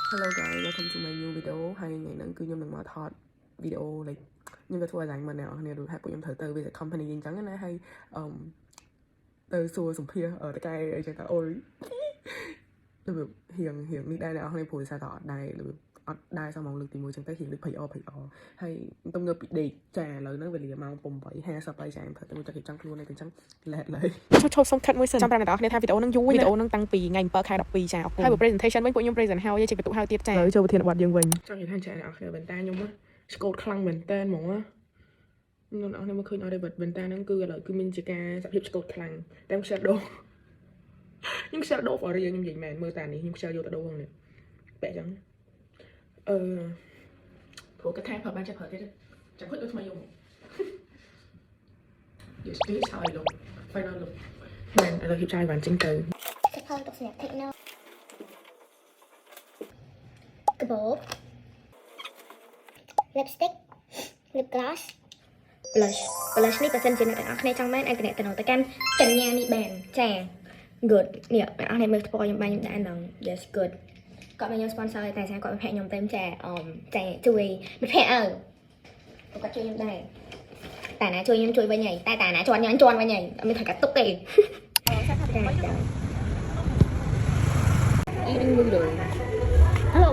Hello guys, welcome to my new video ហើយថ្ងៃហ្នឹងគឺខ្ញុំនឹងមកថតវីដេអូ like ខ្ញុំទៅធ្វើឲ្យឡើងមកអ្នកនរគ្នាដូចថាពួកខ្ញុំត្រូវទៅ visit company អញ្ចឹងណាហើយទៅសួរសម្ភារតកែអីចឹងថាអូយរបៀបរៀងនេះដែរអ្នកនរគ្នាព្រោះថាអត់ដែររបៀបអត់ដែរសមលើកទី1ចឹងទៅរៀងដូចភ័យអហើយខ្ញុំងើបពីដេកចាឥឡូវហ្នឹងវេលាម៉ោង8:50ហើយចាខ្ញុំធ្វើទៅចង់ចង់ខ្លួនឯងទៅចឹងលែឡើយឈប់សុំខិតមួយសិនចាំប្រាប់អ្នកនរគ្នាថាវីដេអូហ្នឹងយូរវីដេអូហ្នឹងតាំងពីថ្ងៃ7 ខែ 12 ចាអរគុណហើយ presentation វិញពួកខ្ញុំ present ហើយជាបន្ទុកហើយទៀតចាឥឡូវចូលប្រធានបទយើងវិញចង់និយាយថាចាអ្នកនរគ្នាបន្តាខ្ញុំស្កូតខ្លាំងមែនតើហ្មងណាខ្ញុំអត់មកឃើញអត់ទេបន្តាហ្នឹងគឺឥឡូវគឺមានជាការសភាពស្កូតខ្លាំងតែខ្ញុំខ្ជិលដូរខ្ញុំខ្ជិលដូរ for real ខ្ញុំនិយាយមែនមើលតានេះខ្ញុំខ្ជិលយកទៅដូរហ្នឹងនេះបែបចឹងព្រោះកថាប្រើបានចេះប្រើទៀតចាំគាត់ដូចថ្មីយកយកស្ទីលហើយលោក final look មែនឥឡូវហៀបចាយបានចេញទៅសិភៅទុកសម្រាប់ take note កាបូប lipstick lip gloss blush នេះបើសិនជាអ្នកទាំងអស់គ្នាចង់បានអាចតំណទៅកាន់កញ្ញានេះបានចា good នេះអ្នកនរមើលថ្ពខ្ញុំបានខ្ញុំដាក់ហ្នឹង yes good គាត់មកខ្ញុំ sponsor តែគាត់មកផែខ្ញុំទៅចាជួយមិត្តភ័ក្ដិគាត់ជួយខ្ញុំដែរតែណាជួយខ្ញុំជួយវិញហីតែណាជន់ខ្ញុំជន់វិញហីអត់មានថាកាត់ទុកទេeating noodle hello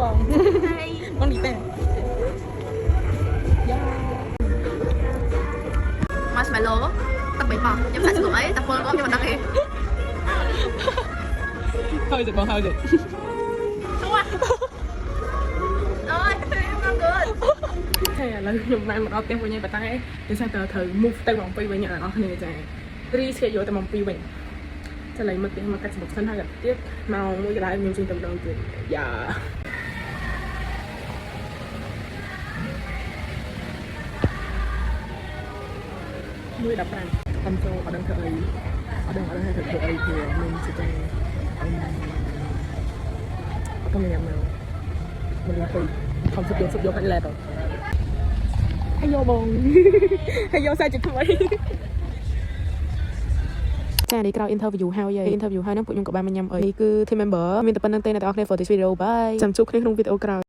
hi បងនេះទេmarshmallow ទឹកបីប៉ោះខ្ញុំដាក់ស្រួលអីតែពលគាត់ខ្ញុំមិនដឹងទេហើយទៅបងហើយទៅហើយឥឡូវខ្ញុំបានមកដល់ផ្ទះវិញហើយប៉ុន្តែដោយសារតែត្រូវ move ទៅម៉ោង 2 វិញអ្នកនរគ្នាចា reschedule ទៅម៉ោង 2 វិញចាឡើយមកផ្ទះមកកាត់សម្បុកសិនហើយកាត់ទៀតម៉ោង 1 កន្លះខ្ញុំជិះទៅម្ដងទៀតយ៉ា1:15ខ្ញុំចូលអត់ដឹងធ្វើអីអត់ដឹងថាធ្វើអីព្រោះខ្ញុំជិះទៅអត់ទៅញ៉ាំមកមិនឡាទៅខំសុខយកកាច់ឡែតហើយយកបងហើយយកសាច់ថ្មីចានេះក្រោយ interview ហើយ interview ហើយហ្នឹងពួកខ្ញុំក៏បានមកញ៉ាំអីគឺ team member មានតែប៉ុណ្្នឹងទេអ្នកទាំងអស់គ្នា for this video bye ចាំជួបគ្នាក្នុងវីដេអូក្រោយ